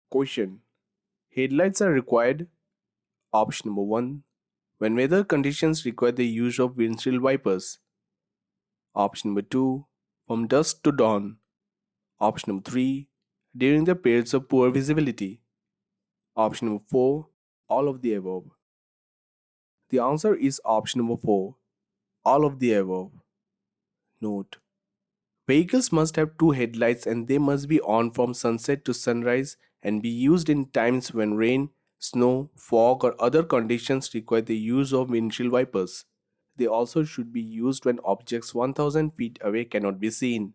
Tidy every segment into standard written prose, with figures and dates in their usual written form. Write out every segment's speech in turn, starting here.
Question. Headlights are required. Option number 1. When weather conditions require the use of windshield wipers. Option number 2. From dusk to dawn. Option number 3. During the periods of poor visibility. Option number 4. All of the above. The answer is option number 4. All of the above. Note. Vehicles must have two headlights and they must be on from sunset to sunrise and be used in times when rain, snow, fog or other conditions require the use of windshield wipers. They also should be used when objects 1000 feet away cannot be seen.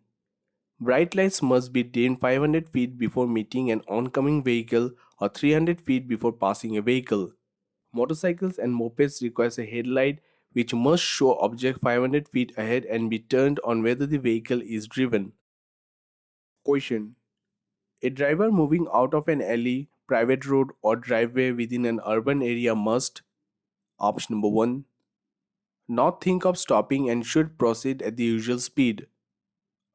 Bright lights must be dim 500 feet before meeting an oncoming vehicle or 300 feet before passing a vehicle. Motorcycles and mopeds require a headlight which must show object 500 feet ahead and be turned on whether the vehicle is driven. Question. A driver moving out of an alley, private road or driveway within an urban area must: option number 1. Not think of stopping and should proceed at the usual speed.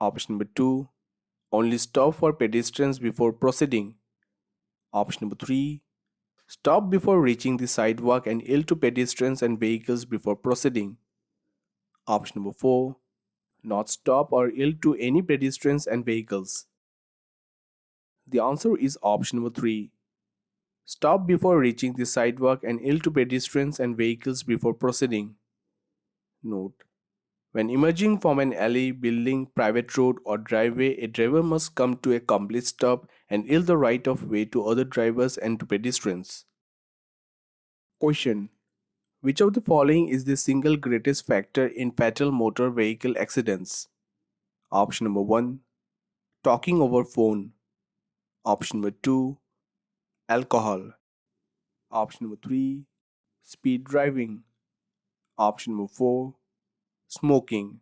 Option number 2. Only stop for pedestrians before proceeding. Option number 3. Stop before reaching the sidewalk and yield to pedestrians and vehicles before proceeding. Option number 4. Not stop or yield to any pedestrians and vehicles. The answer is option number 3. Stop before reaching the sidewalk and yield to pedestrians and vehicles before proceeding. Note. When emerging from an alley, building, private road or driveway, a driver must come to a complete stop and yield the right of way to other drivers and to pedestrians. Question. Which of the following is the single greatest factor in fatal motor vehicle accidents? Option number 1. Talking over phone. Option number 2. Alcohol. Option number 3. Speed driving. Option number 4. Smoking.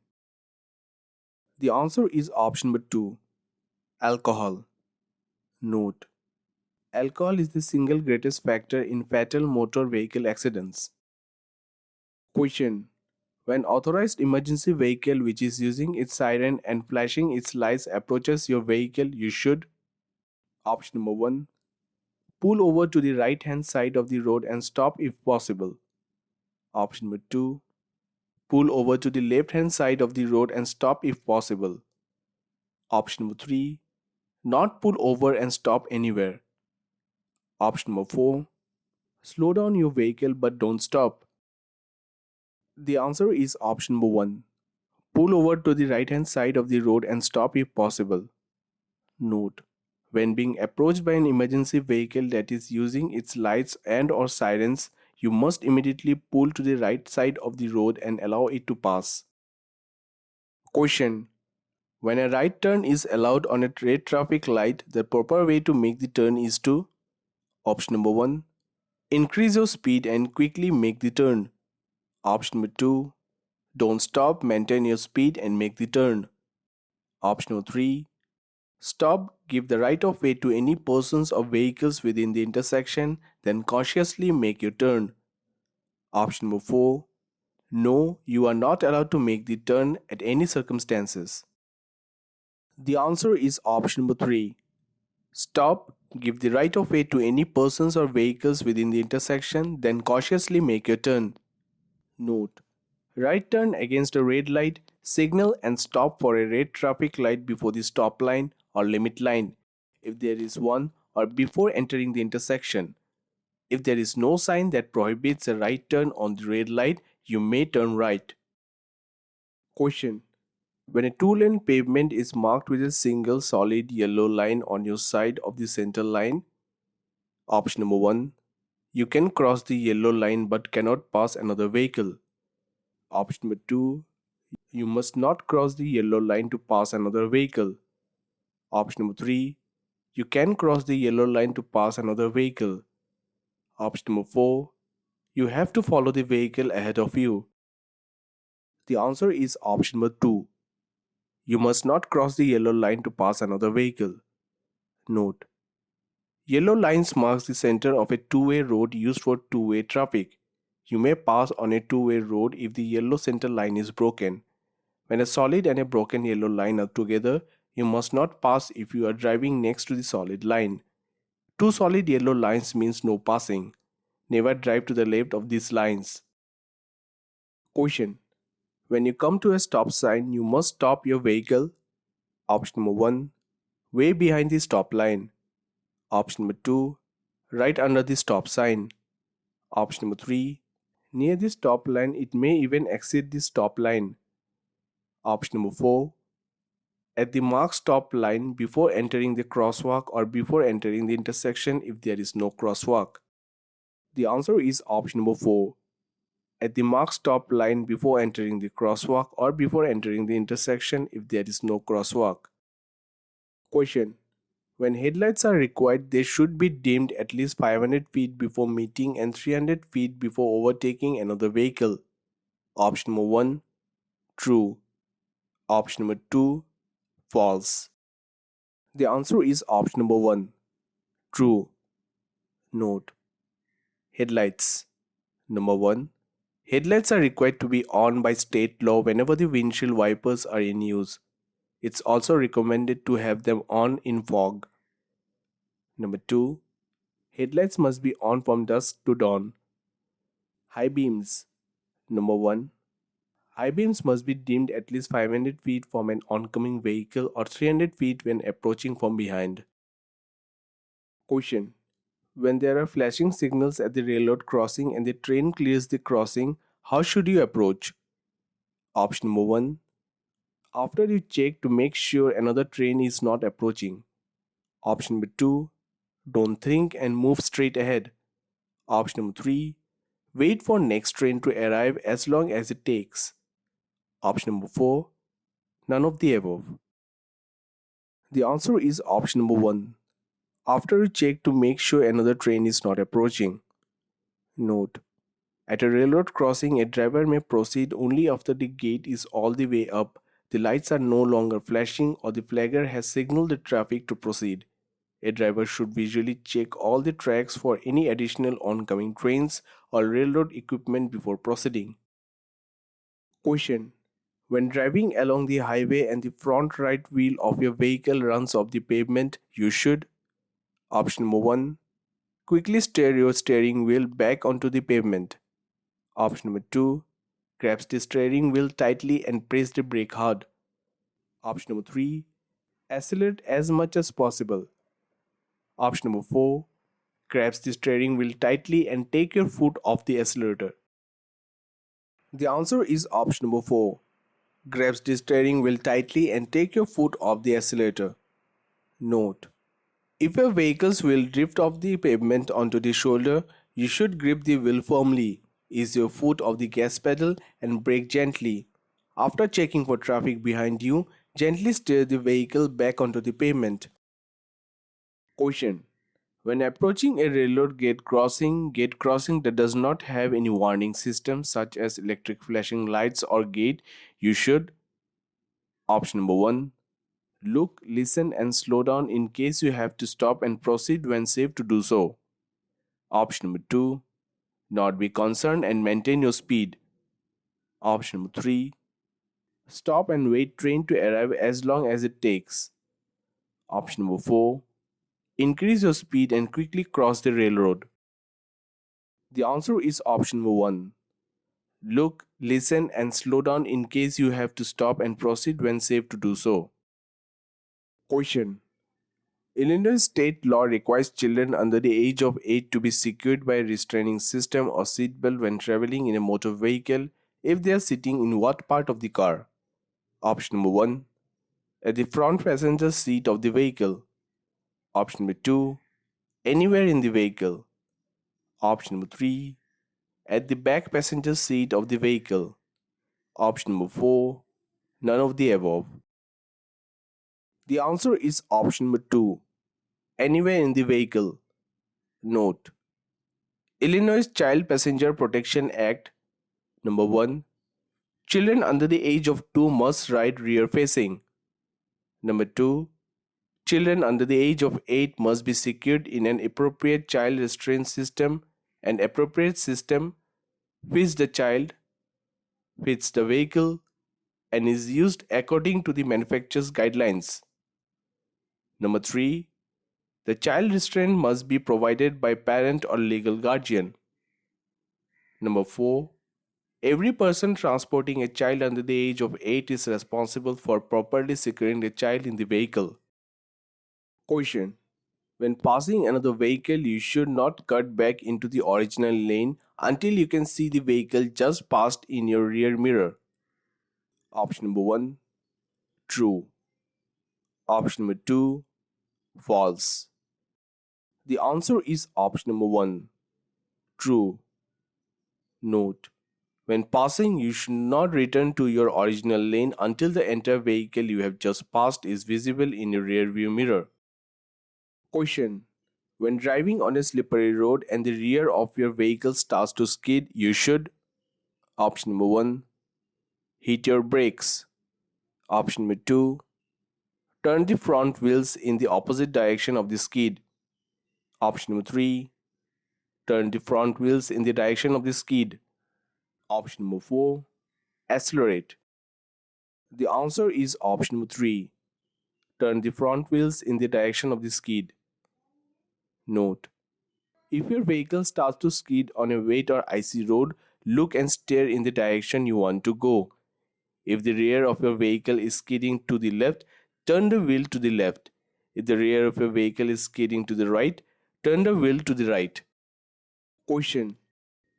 The answer is option number 2. Alcohol. Note. Alcohol is the single greatest factor in fatal motor vehicle accidents. Question. When authorized emergency vehicle which is using its siren and flashing its lights approaches your vehicle, you should: option number 1. Pull over to the right hand side of the road and stop if possible. Option number 2. Pull over to the left hand side of the road and stop if possible. Option number 3. Not pull over and stop anywhere. Option number 4. Slow down your vehicle but don't stop. The answer is option number 1. Pull over to the right hand side of the road and stop if possible. Note. When being approached by an emergency vehicle that is using its lights and or sirens, you must immediately pull to the right side of the road and allow it to pass. Question. When a right turn is allowed on a red traffic light, the proper way to make the turn is to: option number 1. Increase your speed and quickly make the turn. Option number 2. Don't stop, maintain your speed and make the turn. Option number 3. Stop, give the right of way to any persons or vehicles within the intersection, then cautiously make your turn. Option number 4. No, you are not allowed to make the turn at any circumstances. The answer is option number 3. Stop, give the right of way to any persons or vehicles within the intersection, then cautiously make your turn. Note. Right turn against a red light, signal and stop for a red traffic light before the stop line or limit line, if there is one, or before entering the intersection. If there is no sign that prohibits a right turn on the red light, you may turn right. Question. When a two-lane pavement is marked with a single solid yellow line on your side of the center line, option number 1. You can cross the yellow line but cannot pass another vehicle. Option number 2. You must not cross the yellow line to pass another vehicle. Option number 3. You can cross the yellow line to pass another vehicle. Option number 4. You have to follow the vehicle ahead of you. The answer is option number 2. You must not cross the yellow line to pass another vehicle. Note. Yellow lines marks the center of a two-way road used for two-way traffic. You may pass on a two-way road if the yellow center line is broken. When a solid and a broken yellow line are together, you must not pass if you are driving next to the solid line. Two solid yellow lines means no passing. Never drive to the left of these lines. Question. When you come to a stop sign, you must stop your vehicle. Option number 1. Way behind the stop line. Option number 2. Right under the stop sign. Option number 3. Near the stop line, it may even exceed the stop line. Option number 4. At the marked stop line before entering the crosswalk or before entering the intersection if there is no crosswalk. The answer is option number 4. At the marked stop line before entering the crosswalk or before entering the intersection if there is no crosswalk. Question. When headlights are required, they should be dimmed at least 500 feet before meeting and 300 feet before overtaking another vehicle. Option number 1. True. Option number 2. False. The answer is option number 1. True. Note. Headlights. Number 1. Headlights are required to be on by state law whenever the windshield wipers are in use. It's also recommended to have them on in fog. Number 2. Headlights must be on from dusk to dawn. High beams. Number 1. High beams must be dimmed at least 500 feet from an oncoming vehicle or 300 feet when approaching from behind. Question. When there are flashing signals at the railroad crossing and the train clears the crossing, how should you approach? Option number 1. After you check to make sure another train is not approaching. Option number 2. Don't think and move straight ahead. Option number 3. Wait for next train to arrive as long as it takes. Option number 4. None of the above. The answer is option number 1. After you check to make sure another train is not approaching. Note. At a railroad crossing, a driver may proceed only after the gate is all the way up, the lights are no longer flashing, or the flagger has signaled the traffic to proceed. A driver should visually check all the tracks for any additional oncoming trains or railroad equipment before proceeding. Question. When driving along the highway and the front right wheel of your vehicle runs off the pavement, you should. Option number 1. Quickly steer your steering wheel back onto the pavement. Option number 2. Grasp the steering wheel tightly and press the brake hard. Option number 3. Accelerate as much as possible. Option number 4. Grasp the steering wheel tightly and take your foot off the accelerator. The answer is option number 4. Grasp the steering wheel tightly and take your foot off the accelerator. Note. If your vehicle's wheel drift off the pavement onto the shoulder, you should grip the wheel firmly, ease your foot off the gas pedal and brake gently. After checking for traffic behind you, gently steer the vehicle back onto the pavement. Question. When approaching a railroad gate crossing that does not have any warning system such as electric flashing lights or gate, you should. Option number 1. Look, listen and slow down in case you have to stop and proceed when safe to do so. Option number 2. Not be concerned and maintain your speed. Option number 3. Stop and wait train to arrive as long as it takes. Option number 4. Increase your speed and quickly cross the railroad. The answer is option number 1. Look, listen and slow down in case you have to stop and proceed when safe to do so. Question. Illinois state law requires children under the age of 8 to be secured by a restraining system or seatbelt when traveling in a motor vehicle if they are sitting in what part of the car? Option number 1. At the front passenger seat of the vehicle. Option number 2. Anywhere in the vehicle. Option number 3. At the back passenger seat of the vehicle. Option number 4. None of the above. The answer is option number 2. Anywhere in the vehicle. Note. Illinois Child Passenger Protection Act. Number 1. Children under the age of 2 must ride rear facing. Number 2. Children under the age of 8 must be secured in an appropriate child restraint system. An appropriate system fits the child, fits the vehicle, and is used according to the manufacturer's guidelines. Number 3. The child restraint must be provided by parent or legal guardian. Number 4. Every person transporting a child under the age of 8 is responsible for properly securing the child in the vehicle. Question. When passing another vehicle, you should not cut back into the original lane until you can see the vehicle just passed in your rear mirror. Option number 1. True. Option number 2. False. The answer is option number 1. True. Note. When passing, you should not return to your original lane until the entire vehicle you have just passed is visible in your rear view mirror. Question. When driving on a slippery road and the rear of your vehicle starts to skid, you should. Option number 1. Hit your brakes. Option number 2. Turn the front wheels in the opposite direction of the skid. Option number 3. Turn the front wheels in the direction of the skid. Option number 4. Accelerate. The answer is option number 3. Turn the front wheels in the direction of the skid. Note. If your vehicle starts to skid on a wet or icy road, look and steer in the direction you want to go. If the rear of your vehicle is skidding to the left, turn the wheel to the left. If the rear of your vehicle is skidding to the right, turn the wheel to the right. Question.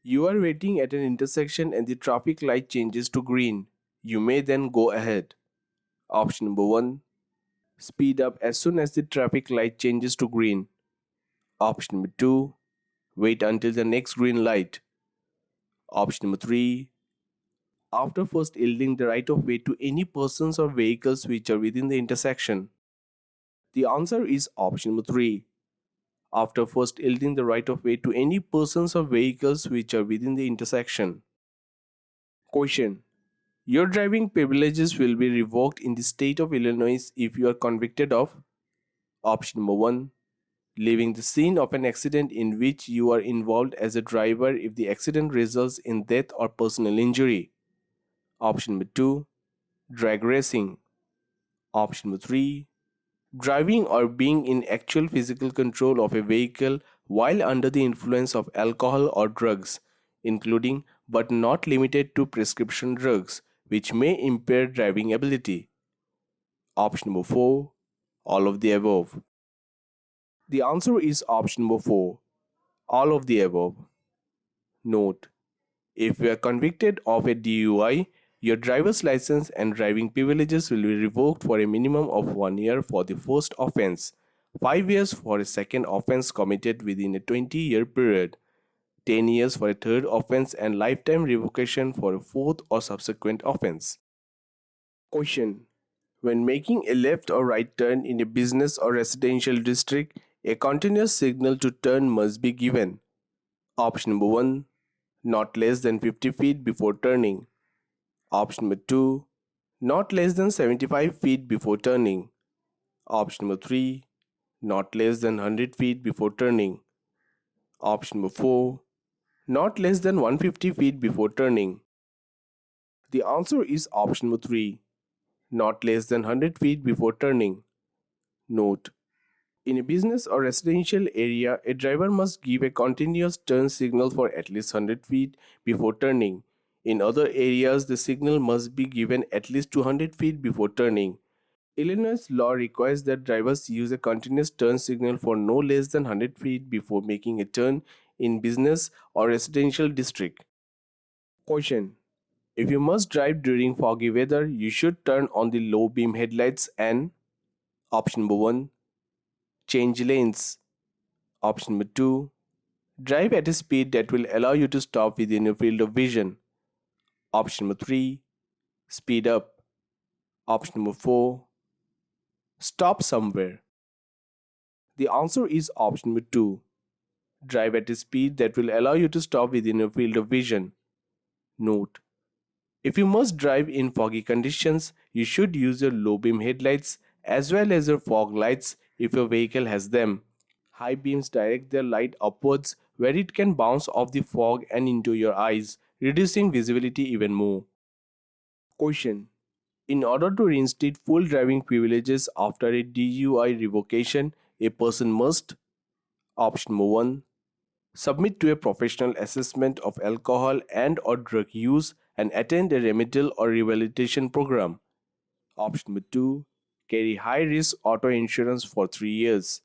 You are waiting at an intersection and the traffic light changes to green. You may then go ahead. Option number 1. Speed up as soon as the traffic light changes to green. Option number 2. Wait until the next green light. Option number 3. After first yielding the right of way to any persons or vehicles which are within the intersection. The answer is option number 3. After first yielding the right of way to any persons or vehicles which are within the intersection. Question. Your driving privileges will be revoked in the state of Illinois if you are convicted of. Option number 1. Leaving the scene of an accident in which you are involved as a driver if the accident results in death or personal injury. Option number 2. Drag racing. Option number 3. Driving or being in actual physical control of a vehicle while under the influence of alcohol or drugs, including but not limited to prescription drugs, which may impair driving ability. Option number 4. All of the above. The answer is option number 4. All of the above. Note. If you are convicted of a DUI, your driver's license and driving privileges will be revoked for a minimum of 1 year for the first offense, 5 years for a second offense committed within a 20-year period, 10 years for a third offense, and lifetime revocation for a fourth or subsequent offense. Question. When making a left or right turn in a business or residential district, a continuous signal to turn must be given. Option number 1. Not less than 50 feet before turning. Option number 2. Not less than 75 feet before turning. Option number 3. Not less than 100 feet before turning. Option number 4. Not less than 150 feet before turning. The answer is option number 3. Not less than 100 feet before turning. Note. In a business or residential area, a driver must give a continuous turn signal for at least 100 feet before turning. In other areas, the signal must be given at least 200 feet before turning. Illinois law requires that drivers use a continuous turn signal for no less than 100 feet before making a turn in business or residential district. Question. If you must drive during foggy weather, you should turn on the low beam headlights and option number 1. Change lanes. Option number 2. Drive at a speed that will allow you to stop within your field of vision. Option number 3. Speed up. Option number 4. Stop somewhere. The answer is option number 2. Drive at a speed that will allow you to stop within your field of vision. Note. If you must drive in foggy conditions, you should use your low beam headlights as well as your fog lights if your vehicle has them. High beams direct their light upwards where it can bounce off the fog and into your eyes, reducing visibility even more. Question. In order to reinstate full driving privileges after a DUI revocation, A person must, option number 1, submit to a professional assessment of alcohol and or drug use and attend a remedial or rehabilitation program. Option number 2, carry high risk auto insurance for 3 years.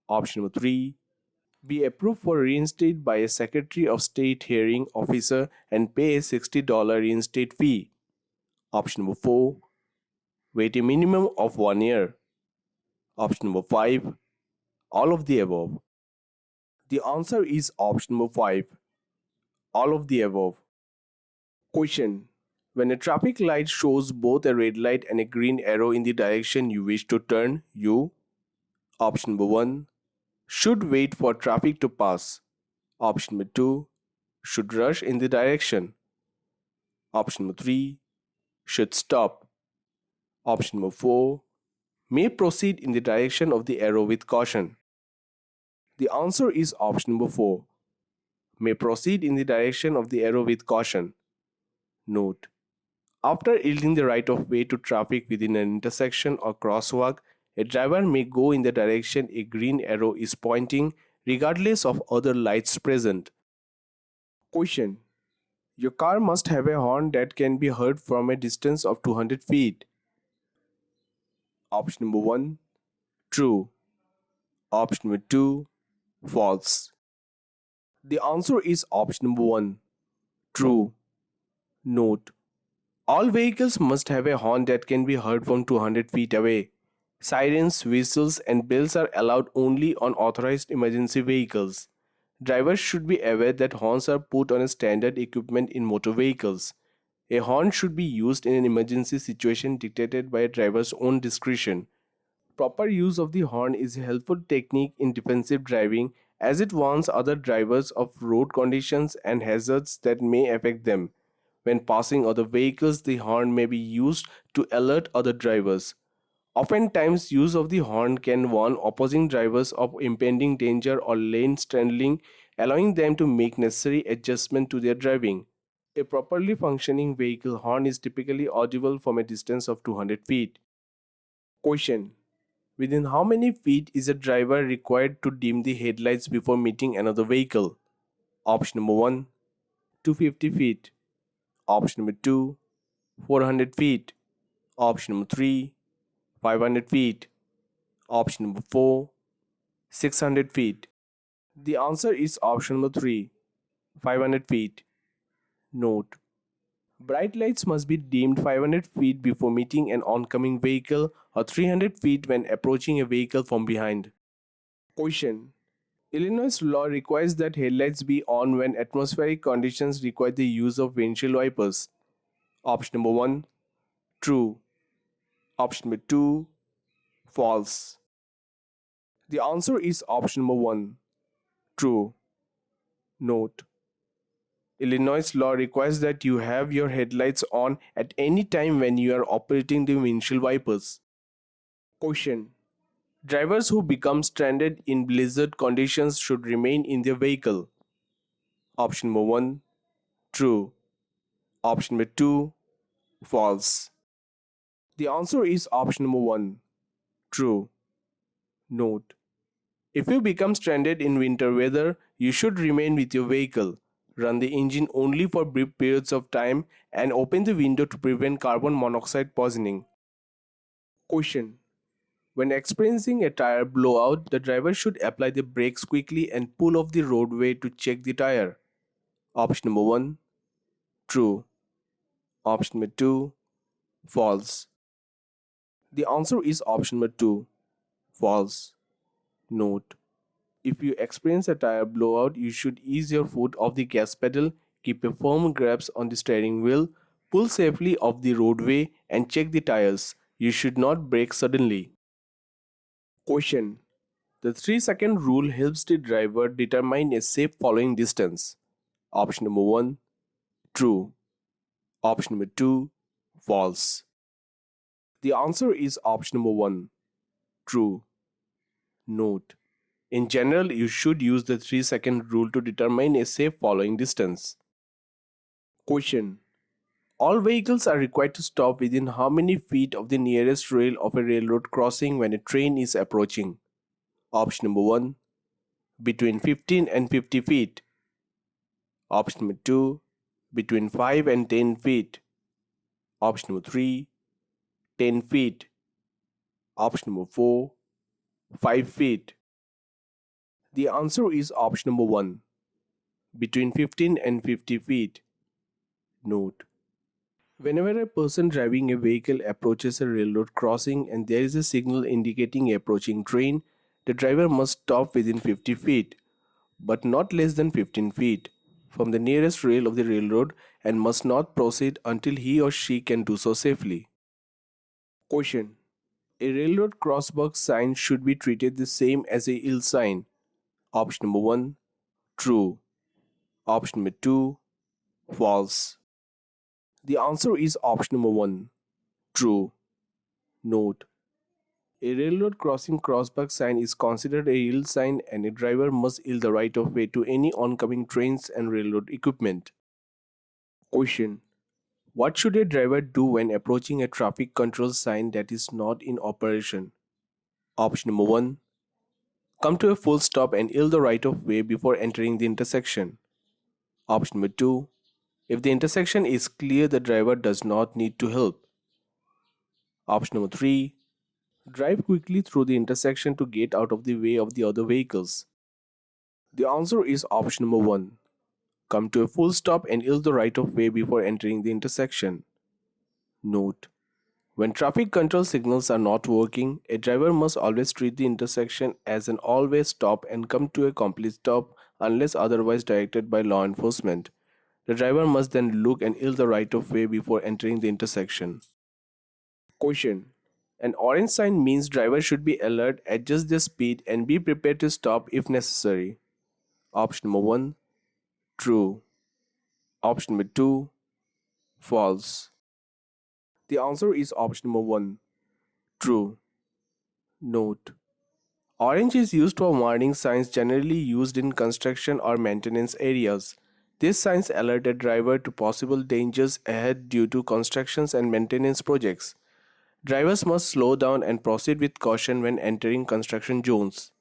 Option number 3, be approved for reinstate by a Secretary of State hearing officer and pay a $60 reinstate fee. Option number 4, wait a minimum of 1 year. Option number 5, all of the above. The answer is option number 5, all of the above. Question: when a traffic light shows both a red light and a green arrow in the direction you wish to turn, you, option number 1, should wait for traffic to pass. Option number 2, should rush in the direction. Option number 3, should stop. Option number 4, may proceed in the direction of the arrow with caution. The answer is option number 4, may proceed in the direction of the arrow with caution. Note: after yielding the right of way to traffic within an intersection or crosswalk, a driver may go in the direction a green arrow is pointing regardless of other lights present. Question: your car must have a horn that can be heard from a distance of 200 feet. Option number 1, true. Option number 2, false. The answer is option number 1, true. Note: all vehicles must have a horn that can be heard from 200 feet away. Sirens, whistles, and bells are allowed only on authorized emergency vehicles. Drivers should be aware that horns are put on a standard equipment in motor vehicles. A horn should be used in an emergency situation dictated by a driver's own discretion. Proper use of the horn is a helpful technique in defensive driving as it warns other drivers of road conditions and hazards that may affect them. When passing other vehicles, the horn may be used to alert other drivers. Oftentimes, use of the horn can warn opposing drivers of impending danger or lane straddling, allowing them to make necessary adjustment to their driving. A properly functioning vehicle horn is typically audible from a distance of 200 feet. Question: within how many feet is a driver required to dim the headlights before meeting another vehicle? Option number 1, 250 feet. Option number 2, 400 feet. Option number 3, 500 feet. Option number 4, 600 feet. The answer is option number 3, 500 feet. Note: bright lights must be dimmed 500 feet before meeting an oncoming vehicle or 300 feet when approaching a vehicle from behind. Question: Illinois law requires that headlights be on when atmospheric conditions require the use of windshield wipers. Option number 1, true. Option number 2, false. The answer is option number 1, true. Note: Illinois law requires that you have your headlights on at any time when you are operating the windshield wipers. Question: drivers who become stranded in blizzard conditions should remain in their vehicle. Option number 1, true. Option number 2, false. The answer is option number 1, true. Note: if you become stranded in winter weather, you should remain with your vehicle. Run the engine only for brief periods of time and open the window to prevent carbon monoxide poisoning. Question: when experiencing a tire blowout, the driver should apply the brakes quickly and pull off the roadway to check the tire. Option number 1, true. Option number 2, false. The answer is option number 2, false. Note: if you experience a tire blowout, you should ease your foot off the gas pedal, keep a firm grasp on the steering wheel, pull safely off the roadway, and check the tires. You should not brake suddenly. Question: the 3-second rule helps the driver determine a safe following distance. Option number 1, true. Option number 2, false. The answer is option number 1, true. Note: in general, you should use the 3-second rule to determine a safe following distance. Question: all vehicles are required to stop within how many feet of the nearest rail of a railroad crossing when a train is approaching? Option number 1, between 15 and 50 feet. Option number 2, between 5 and 10 feet. Option number 3, 10 feet. Option number 4, 5 feet. The answer is option number 1, between 15 and 50 feet. Note: whenever a person driving a vehicle approaches a railroad crossing and there is a signal indicating approaching train, the driver must stop within 50 feet, but not less than 15 feet, from the nearest rail of the railroad and must not proceed until he or she can do so safely. Question: a railroad crossbuck sign should be treated the same as a yield sign. Option number 1, true. Option number 2, false. The answer is option number 1, true. Note: a railroad crossing crossbuck sign is considered a yield sign and a driver must yield the right of way to any oncoming trains and railroad equipment. Question: what should a driver do when approaching a traffic control sign that is not in operation? Option number 1, come to a full stop and yield the right of way before entering the intersection. Option number 2, if the intersection is clear, the driver does not need to help. Option number 3, drive quickly through the intersection to get out of the way of the other vehicles. The answer is option number 1, come to a full stop and yield the right of way before entering the intersection. Note: when traffic control signals are not working, a driver must always treat the intersection as an all-way stop and come to a complete stop unless otherwise directed by law enforcement. The driver must then look and yield the right of way before entering the intersection. Question: an orange sign means driver should be alert, adjust their speed, and be prepared to stop if necessary. Option number 1, true. Option number 2, false. The answer is option number 1, true. Note: orange is used for warning signs generally used in construction or maintenance areas. These signs alert a driver to possible dangers ahead due to constructions and maintenance projects. Drivers must slow down and proceed with caution when entering construction zones.